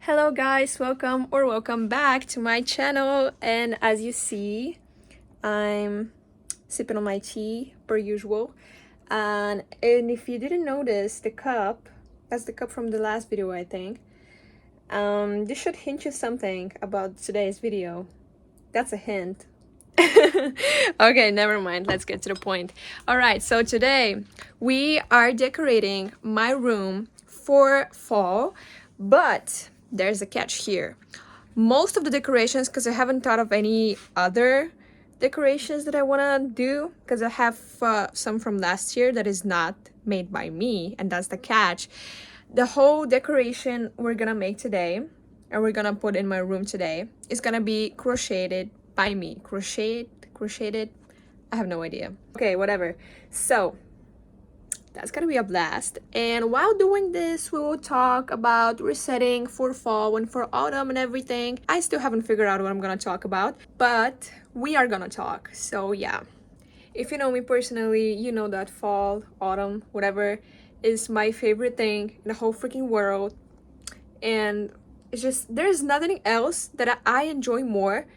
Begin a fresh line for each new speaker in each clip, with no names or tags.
Hello guys, welcome back to my channel. And as you see, I'm sipping on my tea per usual. And if you didn't notice, the cup, that's the cup from the last video, I think. This should hint you something about today's video. That's a hint. Okay, never mind, let's get to the point. All right, so today we are decorating my room for fall, but there's a catch here. Most of the decorations, because I haven't thought of any other decorations that I want to do, because I have some from last year that is not made by me, and that's the catch. The whole decoration we're gonna make today, and we're gonna put in my room today, is gonna be crocheted by me. Crocheted, I have no idea. Okay, whatever. So that's gonna be a blast. And while doing this, we will talk about resetting for fall and for autumn and everything. I still haven't figured out what I'm gonna talk about, but we are gonna talk. So yeah, if you know me personally, you know that fall, autumn, whatever, is my favorite thing in the whole freaking world. And it's just, there's nothing else that I enjoy more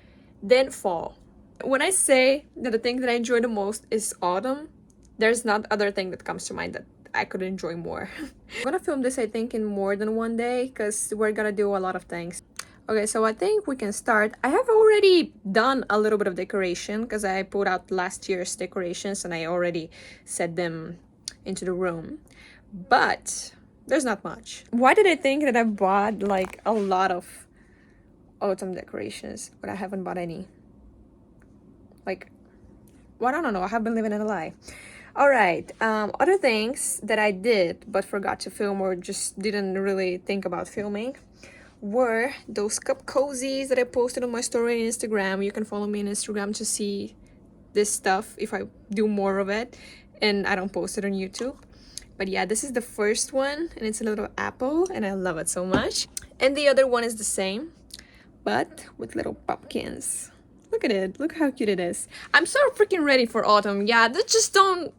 than fall. When I say that the thing that I enjoy the most is autumn, there's not other thing that comes to mind that I could enjoy more. I'm gonna film this, I think, in more than one day because we're gonna do a lot of things. Okay, so I think we can start. I have already done a little bit of decoration because I put out last year's decorations and I already set them into the room. But there's not much. Why did I think that I bought like a lot of autumn decorations, but I haven't bought any? Like, well, I don't know. I have been living in a lie. All right, other things that I did but forgot to film or just didn't really think about filming were those cup cozies that I posted on my story on Instagram. You can follow me on Instagram to see this stuff if I do more of it and I don't post it on YouTube. But yeah, this is the first one and it's a little apple and I love it so much. And the other one is the same, but with little pumpkins. Look at it. Look how cute it is. I'm so freaking ready for autumn. Yeah, just don't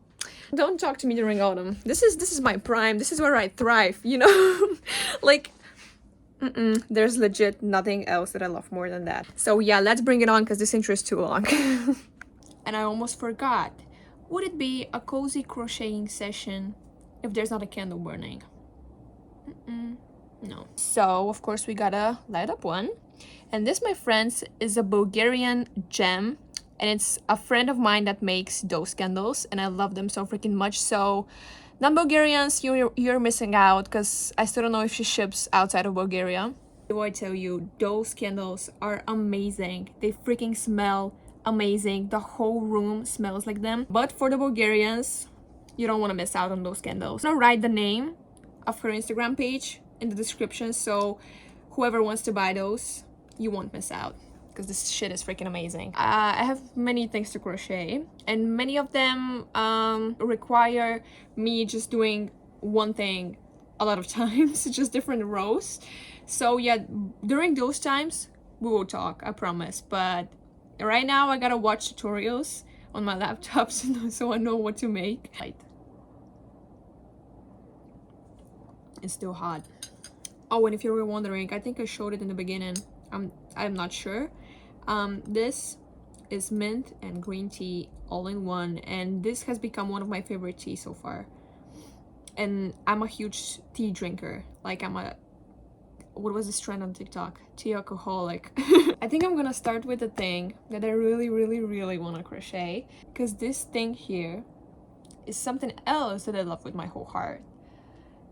talk to me during autumn. This is my prime. This is where I thrive, you know? Like, there's legit nothing else that I love more than that. So yeah, let's bring it on because this intro is too long. And I almost forgot. Would it be a cozy crocheting session if there's not a candle burning? No. So, of course, we gotta light up one. And this, my friends, is a Bulgarian gem. And it's a friend of mine that makes those candles. And I love them so freaking much. So, non-Bulgarians, you're missing out. Because I still don't know if she ships outside of Bulgaria. I tell you, those candles are amazing. They freaking smell amazing. The whole room smells like them. But for the Bulgarians, you don't want to miss out on those candles. I'm gonna write the name of her Instagram page in the description. So, whoever wants to buy those, you won't miss out because this shit is freaking amazing. I have many things to crochet and many of them require me just doing one thing a lot of times, just different rows. So yeah, during those times we will talk, I promise. But right now I gotta watch tutorials on my laptop so I know what to make. It's still hot. Oh, and if you were wondering, I think I showed it in the beginning. I'm not sure. This is mint and green tea all in one, and this has become one of my favorite teas so far. And I'm a huge tea drinker. Like, I'm a, what was this trend on TikTok? Tea alcoholic. I think I'm gonna start with the thing that I really want to crochet, because this thing here is something else that I love with my whole heart.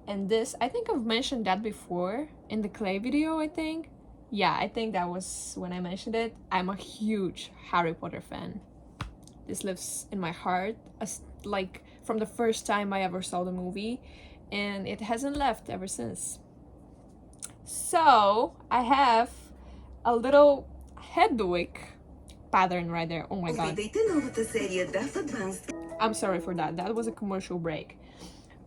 And this, I think I've mentioned that before in the clay video, I think. Yeah, I think that was when I mentioned it. I'm a huge Harry Potter fan. This lives in my heart, like from the first time I ever saw the movie, and it hasn't left ever since. So I have a little Hedwig pattern right there. Oh my god. I'm sorry for that. That was a commercial break.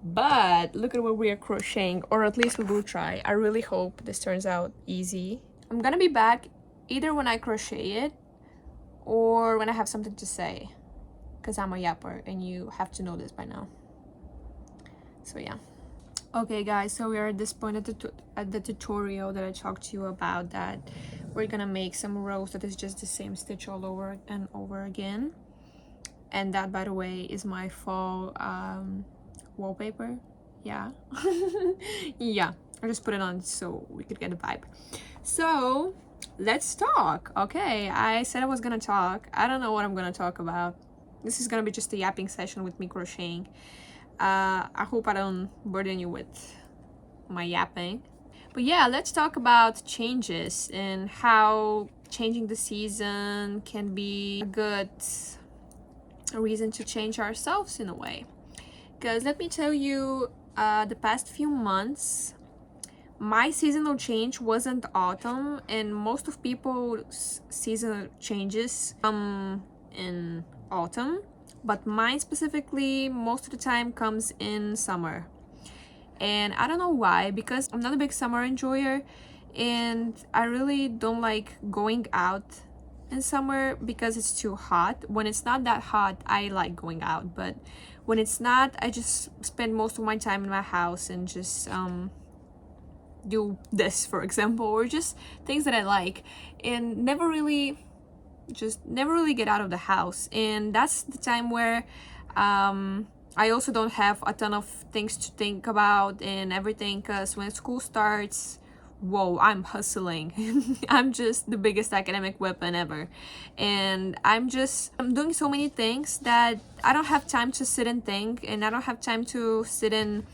But look at what we are crocheting, or at least we will try. I really hope this turns out easy. I'm gonna be back either when I crochet it or when I have something to say, because I'm a yapper and you have to know this by now. So yeah, Okay guys, so we are at this point at the tutorial that I talked to you about, that we're gonna make some rows that is just the same stitch all over and over again. And that, by the way, is my fall wallpaper. Yeah. Yeah, I just put it on so we could get a vibe. So let's talk. Okay, I said I was gonna talk. I don't know what I'm gonna talk about. This is gonna be just a yapping session with me crocheting. I hope I don't burden you with my yapping. But yeah, let's talk about changes and how changing the season can be a good reason to change ourselves in a way. Because let me tell you, the past few months, my seasonal change wasn't autumn, and most of people's seasonal changes come in autumn, but mine specifically most of the time comes in summer. And I don't know why, because I'm not a big summer enjoyer, and I really don't like going out in summer because it's too hot. When it's not that hot, I like going out, but when it's not, I just spend most of my time in my house and just do this, for example, or just things that I like, and never really get out of the house. And that's the time where I also don't have a ton of things to think about and everything, because when school starts, whoa, I'm hustling. I'm just the biggest academic weapon ever, and I'm doing so many things that I don't have time to sit and think, and I don't have time to sit and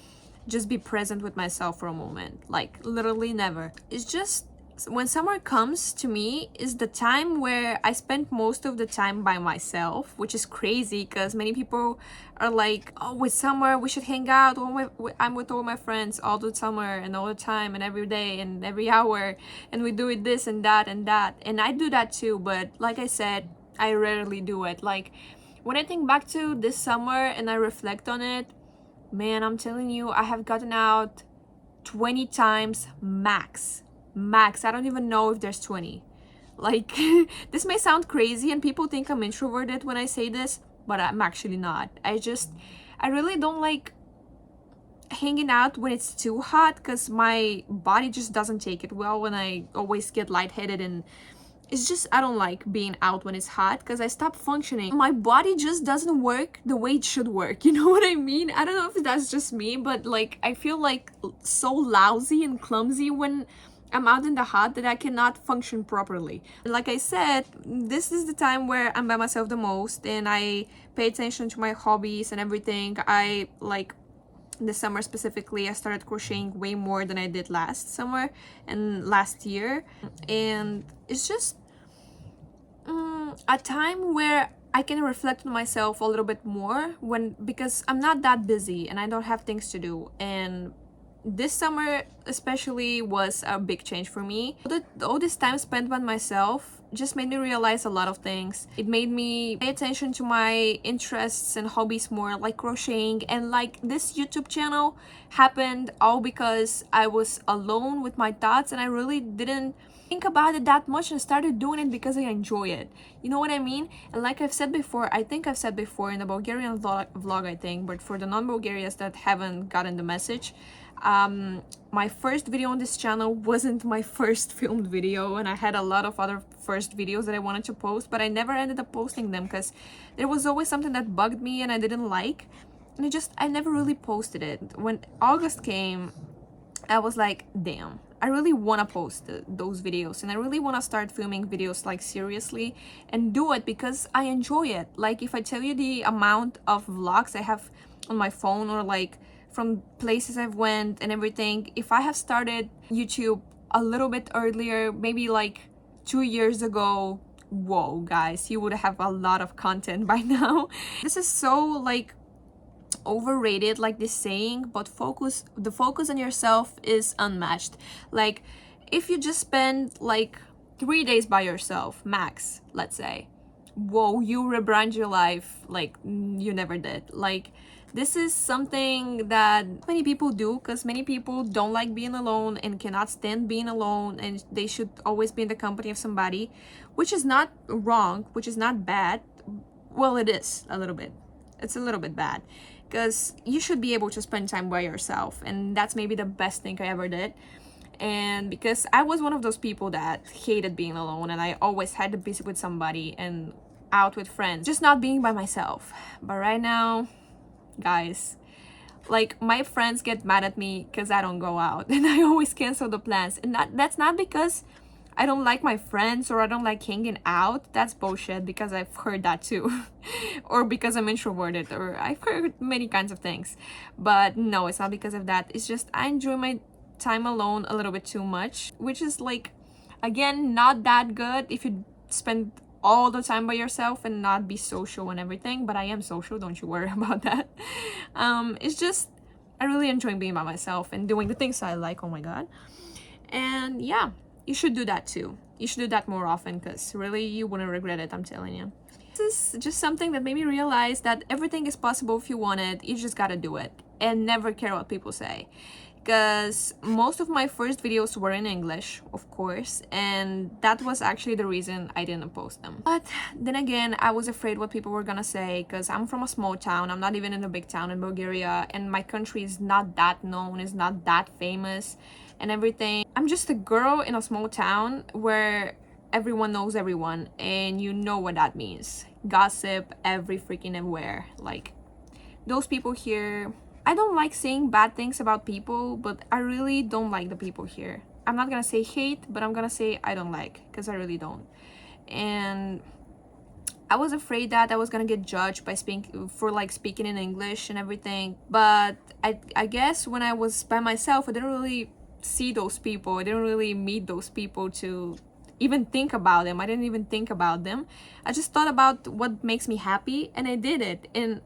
just be present with myself for a moment. Like, literally never. It's just when summer comes to me is the time where I spend most of the time by myself, which is crazy because many people are like, oh, with summer we should hang out. I'm with all my friends all the summer and all the time and every day and every hour, and we do it this and that and that, and I do that too, but like I said, I rarely do it. Like, when I think back to this summer and I reflect on it, man, I'm telling you, I have gotten out 20 times max. I don't even know if there's 20. Like, this may sound crazy and people think I'm introverted when I say this, but I'm actually not. I really don't like hanging out when it's too hot, because my body just doesn't take it well, when I always get lightheaded, and it's just, I don't like being out when it's hot because I stop functioning. My body just doesn't work the way it should work. You know what I mean? I don't know if that's just me, but like, I feel like so lousy and clumsy when I'm out in the hot that I cannot function properly. And like I said, this is the time where I'm by myself the most, and I pay attention to my hobbies and everything. I like, this summer specifically, I started crocheting way more than I did last summer and last year, and it's just a time where I can reflect on myself a little bit more, because I'm not that busy and I don't have things to do. And this summer especially was a big change for me. All this time spent by myself just made me realize a lot of things. It made me pay attention to my interests and hobbies more, like crocheting. And like, this YouTube channel happened all because I was alone with my thoughts and I really didn't think about it that much, and started doing it because I enjoy it. You know what I mean? And like I've said before, I think I've said before in the Bulgarian vlog, I think, but for the non-Bulgarians that haven't gotten the message, my first video on this channel wasn't my first filmed video, and I had a lot of other first videos that I wanted to post, but I never ended up posting them because there was always something that bugged me and I didn't like, and I never really posted it. When August came, I was like, damn, I really want to post those videos, and I really want to start filming videos like seriously and do it because I enjoy it. Like, if I tell you the amount of vlogs I have on my phone, or like from places I've went and everything, if I have started YouTube a little bit earlier, maybe like 2 years ago, whoa guys, you would have a lot of content by now. This is so like overrated, like this saying, but the focus on yourself is unmatched. Like, if you just spend like 3 days by yourself max, let's say, whoa, you rebrand your life like you never did. Like, this is something that many people do, because many people don't like being alone and cannot stand being alone, and they should always be in the company of somebody, which is not wrong, which is not bad. Well, it is a little bit. It's a little bit bad. because you should be able to spend time by yourself, and that's maybe the best thing I ever did. And because I was one of those people that hated being alone, and I always had to be with somebody and out with friends, just not being by myself. But right now, guys, like, my friends get mad at me because I don't go out and I always cancel the plans. And that's not because I don't like my friends or I don't like hanging out. That's bullshit, because I've heard that too. Or because I'm introverted, or I've heard many kinds of things. But no, it's not because of that. It's just I enjoy my time alone a little bit too much, which is, like, again, not that good if you spend all the time by yourself and not be social and everything. But I am social, don't you worry about that. It's just I really enjoy being by myself and doing the things I like. Oh my god. And yeah, you should do that too. You should do that more often, because really you wouldn't regret it, I'm telling you. This is just something that made me realize that everything is possible if you want it. You just gotta do it and never care what people say. Because most of my first videos were in English, of course, and that was actually the reason I didn't post them. But then again, I was afraid what people were gonna say, because I'm from a small town. I'm not even in a big town in Bulgaria, and my country is not that known, is not that famous and everything. I'm just a girl in a small town where everyone knows everyone, and you know what that means. Gossip every freaking everywhere. Like, those people here, I don't like saying bad things about people, but I really don't like the people here. I'm not gonna say hate, but I'm gonna say I don't like, because I really don't. And I was afraid that I was gonna get judged by speaking in English and everything. But I guess when I was by myself, I didn't really see those people. I didn't really meet those people to even think about them. I didn't even think about them. I just thought about what makes me happy, and I did it. And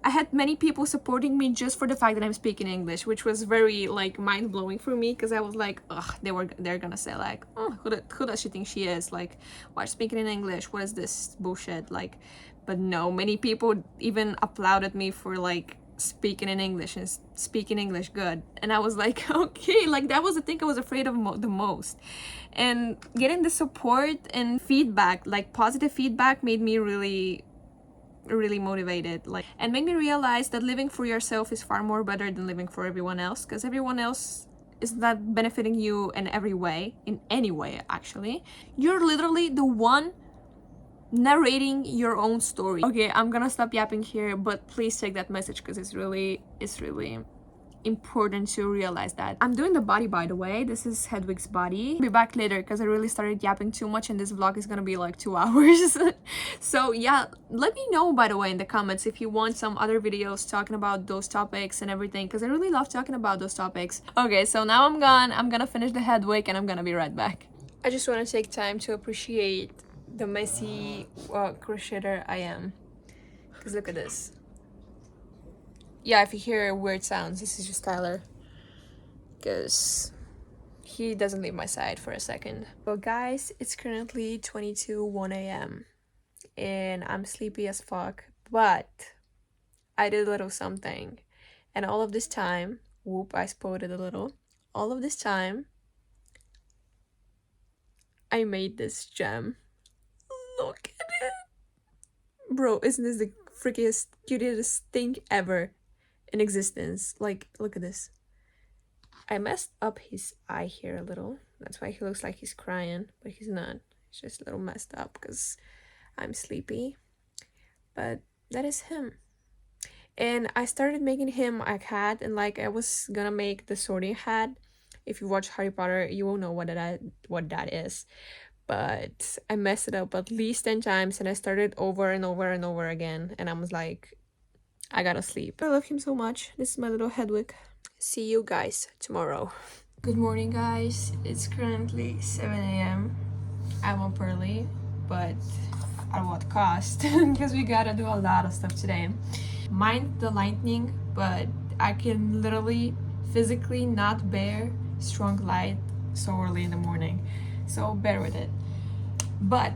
I had many people supporting me just for the fact that I'm speaking English, which was very, like, mind-blowing for me, because I was like, ugh, they're gonna say, like, oh, who does she think she is? Like, why speaking in English? What is this bullshit? Like, but no, many people even applauded me for, like, speaking in English and speaking English good. And I was like, okay, like, that was the thing I was afraid of the most. And getting the support and feedback, like positive feedback, made me really motivated, like, and made me realize that living for yourself is far more better than living for everyone else, because everyone else is not benefiting you in every way, in any way. Actually, you're literally the one narrating your own story. Okay, I'm gonna stop yapping here, but please take that message, because it's really important to realize that. I'm doing the body, by the way. This is Hedwig's body. I'll be back later, because I really started yapping too much, and this vlog is gonna be like 2 hours. So yeah, let me know, by the way, in the comments if you want some other videos talking about those topics and everything, because I really love talking about those topics. Okay, so now I'm gone. I'm gonna finish the Hedwig, and I'm gonna be right back. I just want to take time to appreciate the messy crocheter I am, because look at this. Yeah, if you hear weird sounds, this is just Tyler, because he doesn't leave my side for a second. Well, guys, it's currently 1 a.m. and I'm sleepy as fuck, but I did a little something. And all of this time, whoop, I spoiled it a little. All of this time, I made this gem. Look at it. Bro, isn't this the freakiest, cutest thing ever in existence? Like, look at this. I messed up his eye here a little. That's why he looks like he's crying, but he's not. He's just a little messed up because I'm sleepy. But that is him. And I started making him a hat, and like I was gonna make the sorting hat. If you watch Harry Potter, you will know what that is. But I messed it up at least 10 times, and I started over and over and over again, and I was like, I gotta sleep. I love him so much. This is my little Hedwig. See you guys tomorrow. Good morning, guys. It's currently 7 a.m. I'm up early, but at what cost? Because we gotta do a lot of stuff today. Mind the lightning, but I can literally physically not bear strong light so early in the morning, so bear with it. But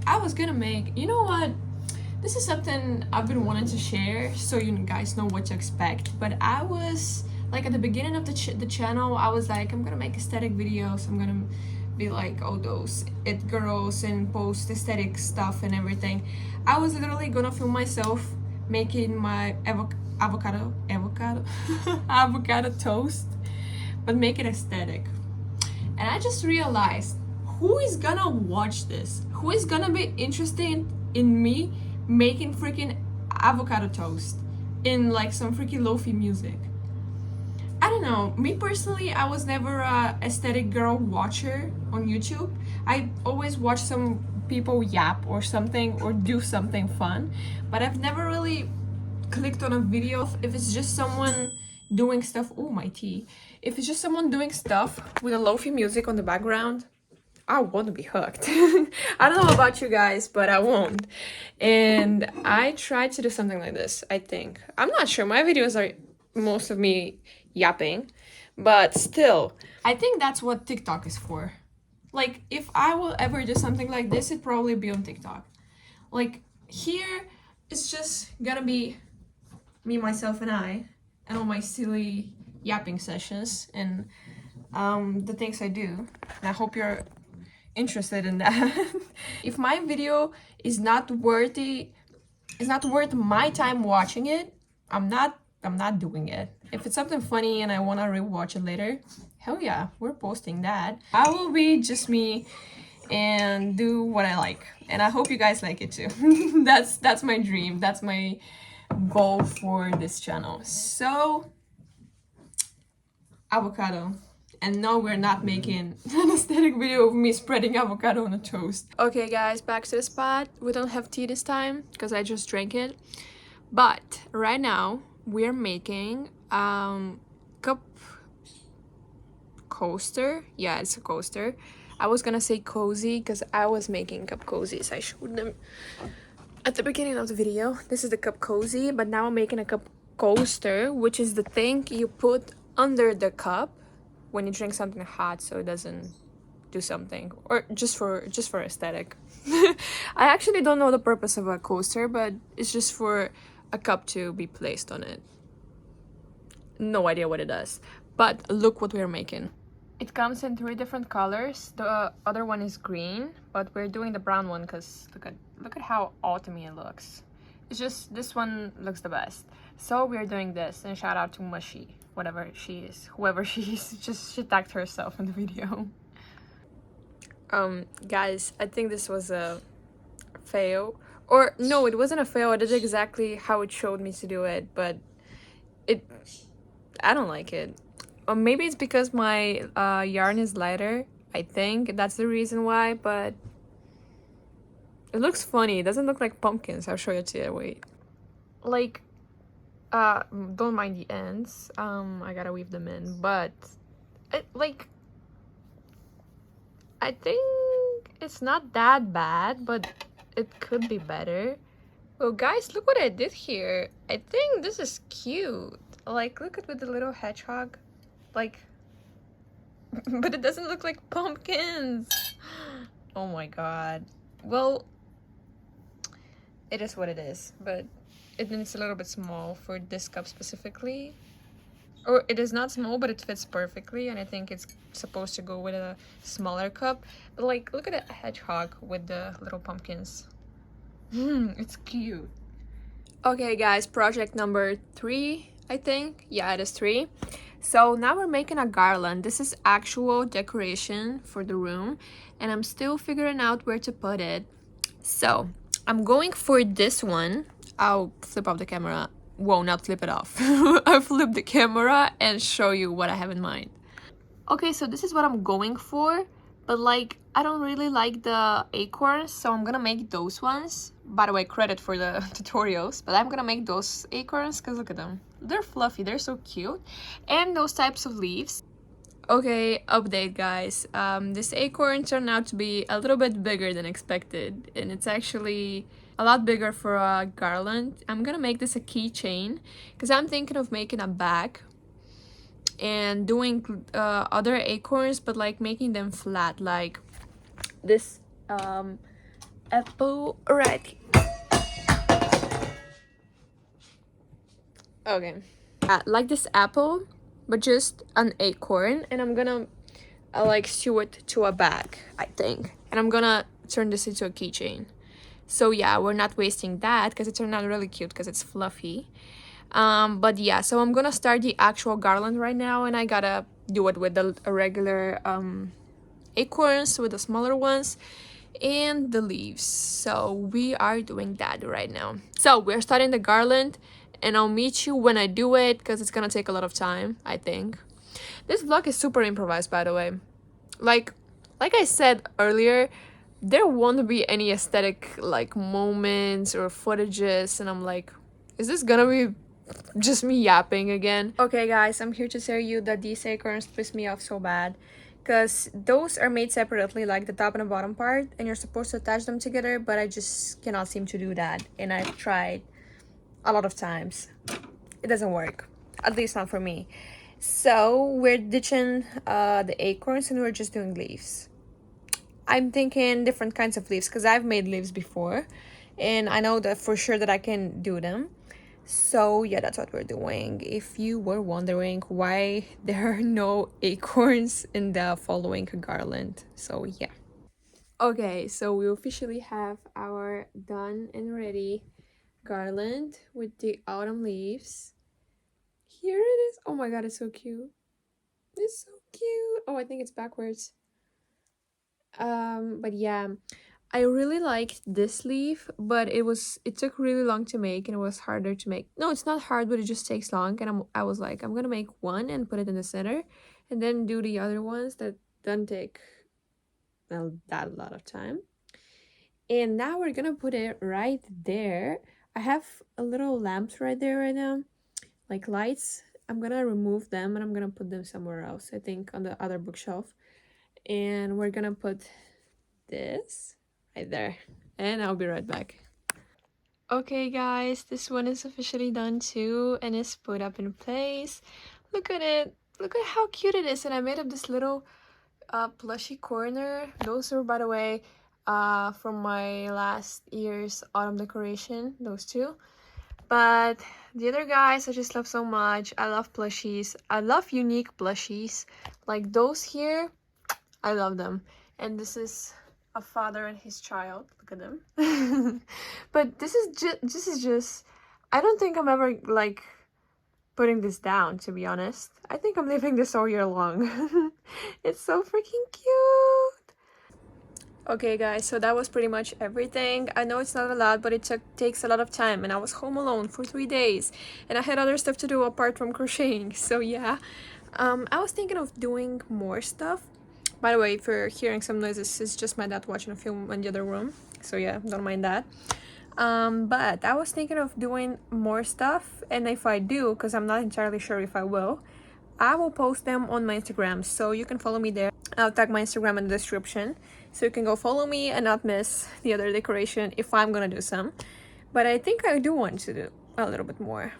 I was gonna make, you know what, this is something I've been wanting to share so you guys know what to expect. But I was like, at the beginning of the channel, I was like, I'm gonna make aesthetic videos. I'm gonna be like all those it girls and post aesthetic stuff and everything. I was literally gonna film myself making my avocado avocado toast, but make it aesthetic. And I just realized, who is gonna watch this? Who is gonna be interested in me making freaking avocado toast in like some freaking lofi music? I don't know. Me personally, I was never a aesthetic girl watcher on YouTube. I always watch some people yap or something or do something fun, but I've never really clicked on a video if it's just someone doing stuff. Oh, my tea. If it's just someone doing stuff with a lofi music on the background, I want to be hooked. I don't know about you guys, but I won't. And I tried to do something like this, I think. I'm not sure. My videos are most of me yapping, but still, I think that's what TikTok is for. Like, if I will ever do something like this, it'd probably be on TikTok. Like, here, it's just gonna be me, myself, and I, and all my silly yapping sessions, and the things I do. And I hope you're interested in that. If my video is not worth my time watching it, I'm not doing it. If it's something funny and I want to rewatch it later, hell yeah, we're posting that. I will be just me and do what I like, and I hope you guys like it too. That's my dream. That's my goal for this channel. So, avocado. And no, we're not making an aesthetic video of me spreading avocado on a toast. Okay guys, back to the spot. We don't have tea this time because I just drank it. But right now we're making cup coaster. Yeah, it's a coaster. I was gonna say cozy because I was making cup cozies. I showed them at the beginning of the video. This is the cup cozy, but now I'm making a cup coaster, which is the thing you put under the cup when you drink something hot so it doesn't do something, or just for aesthetic. I actually don't know the purpose of a coaster, but it's just for a cup to be placed on it. No idea what it does, but look what we're making. It comes in 3 different colors. The other one is green, but we're doing the brown one because look at how autumny it looks. It's just this one looks the best. So we're doing this, and shout out to Mushy, whatever she is, whoever she is. Just she tagged herself in the video. Guys, I think this was a fail, or no, it wasn't a fail. I did exactly how it showed me to do it, but I don't like it. Or maybe it's because my yarn is lighter. I think that's the reason why, but it looks funny. It doesn't look like pumpkins. I'll show you to you. Wait. Like, don't mind the ends. I gotta weave them in, but I think it's not that bad, but it could be better. Well, guys, look what I did here. I think this is cute. Like, look at with the little hedgehog. Like, but it doesn't look like pumpkins. Oh my god. Well, it is what it is, but it needs a little bit small for this cup specifically. Or it is not small, but it fits perfectly, and I think it's supposed to go with a smaller cup. But like, look at a hedgehog with the little pumpkins. It's cute. Okay guys, project number 3, I think. Yeah, it is 3. So now we're making a garland. This is actual decoration for the room, and I'm still figuring out where to put it. So I'm going for this one. I'll flip off the camera. Whoa, not flip it off. I'll flip the camera and show you what I have in mind. Okay, so this is what I'm going for, but like, I don't really like the acorns, so I'm gonna make those ones. By the way, credit for the tutorials, but I'm gonna make those acorns because look at them. They're fluffy, they're so cute. And those types of leaves. Okay, update guys. This acorn turned out to be a little bit bigger than expected, and it's actually a lot bigger for a garland. I'm gonna make this a keychain because I'm thinking of making a bag and doing other acorns, but like making them flat, like this apple right here. Okay, like this apple, but just an acorn, and I'm gonna like sew it to a bag, I think, and I'm gonna turn this into a keychain. So yeah, we're not wasting that because it turned out really cute because it's fluffy. But yeah, so I'm gonna start the actual garland right now, and I gotta do it with the regular acorns, with the smaller ones, and the leaves. So we are doing that right now. So we're starting the garland, and I'll meet you when I do it because it's gonna take a lot of time, I think. This vlog is super improvised, by the way. Like I said earlier, there won't be any aesthetic like moments or footages, and I'm like, is this gonna be just me yapping again? Okay guys, I'm here to tell you that these acorns piss me off so bad, because those are made separately, like the top and the bottom part, and you're supposed to attach them together, but I just cannot seem to do that, and I've tried a lot of times. It doesn't work, at least not for me. So we're ditching the acorns and we're just doing leaves. I'm thinking different kinds of leaves because I've made leaves before, and I know that for sure that I can do them. So yeah, that's what we're doing. If you were wondering why there are no acorns in the following garland. So yeah. Okay, so we officially have our done and ready garland with the autumn leaves. Here it is. Oh my god, it's so cute. It's so cute. Oh, I think it's backwards. But yeah, I really liked this leaf, but it took really long to make, and it was harder to make. No, it's not hard, but it just takes long, and I was like, I'm gonna make one and put it in the center, and then do the other ones that don't take, well, that a lot of time. And now we're gonna put it right there. I have a little lamps right there right now, like lights. I'm gonna remove them and I'm gonna put them somewhere else, I think on the other bookshelf. And we're gonna put this right there, and I'll be right back. Okay guys, this one is officially done too, and it's put up in place. Look at it, look at how cute it is. And I made up this little plushy corner. Those are, by the way, from my last year's autumn decoration, those two. But the other guys I just love so much. I love plushies. I love unique plushies like those here. I love them. And this is a father and his child. Look at them. But this is just I don't think I'm ever like putting this down, to be honest. I think I'm leaving this all year long. It's so freaking cute. Okay guys, so that was pretty much everything. I know it's not a lot, but it takes a lot of time, and I was home alone for 3 days, and I had other stuff to do apart from crocheting. So yeah, I was thinking of doing more stuff. By the way, if you're hearing some noises, it's just my dad watching a film in the other room. So yeah, don't mind that. But I was thinking of doing more stuff, and if I do, because I'm not entirely sure if I will post them on my Instagram, so you can follow me there. I'll tag my Instagram in the description, so you can go follow me and not miss the other decoration if I'm gonna do some. But I think I do want to do a little bit more.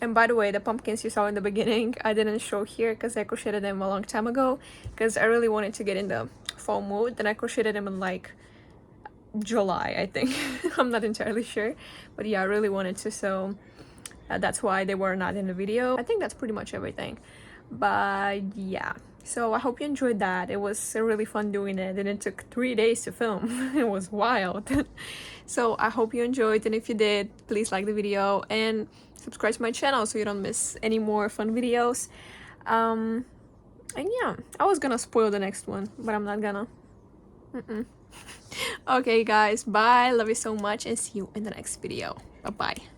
And by the way, the pumpkins you saw in the beginning, I didn't show here because I crocheted them a long time ago, because I really wanted to get in the fall mood. Then I crocheted them in like July, I think. I'm not entirely sure, but yeah, I really wanted to, so that's why they were not in the video. I think that's pretty much everything. But yeah, so I hope you enjoyed that. It was really fun doing it, and it took 3 days to film. It was wild. So I hope you enjoyed, and if you did, please like the video and subscribe to my channel so you don't miss any more fun videos. And yeah, I was gonna spoil the next one, but I'm not gonna. Okay guys, bye, love you so much, and see you in the next video. Bye bye.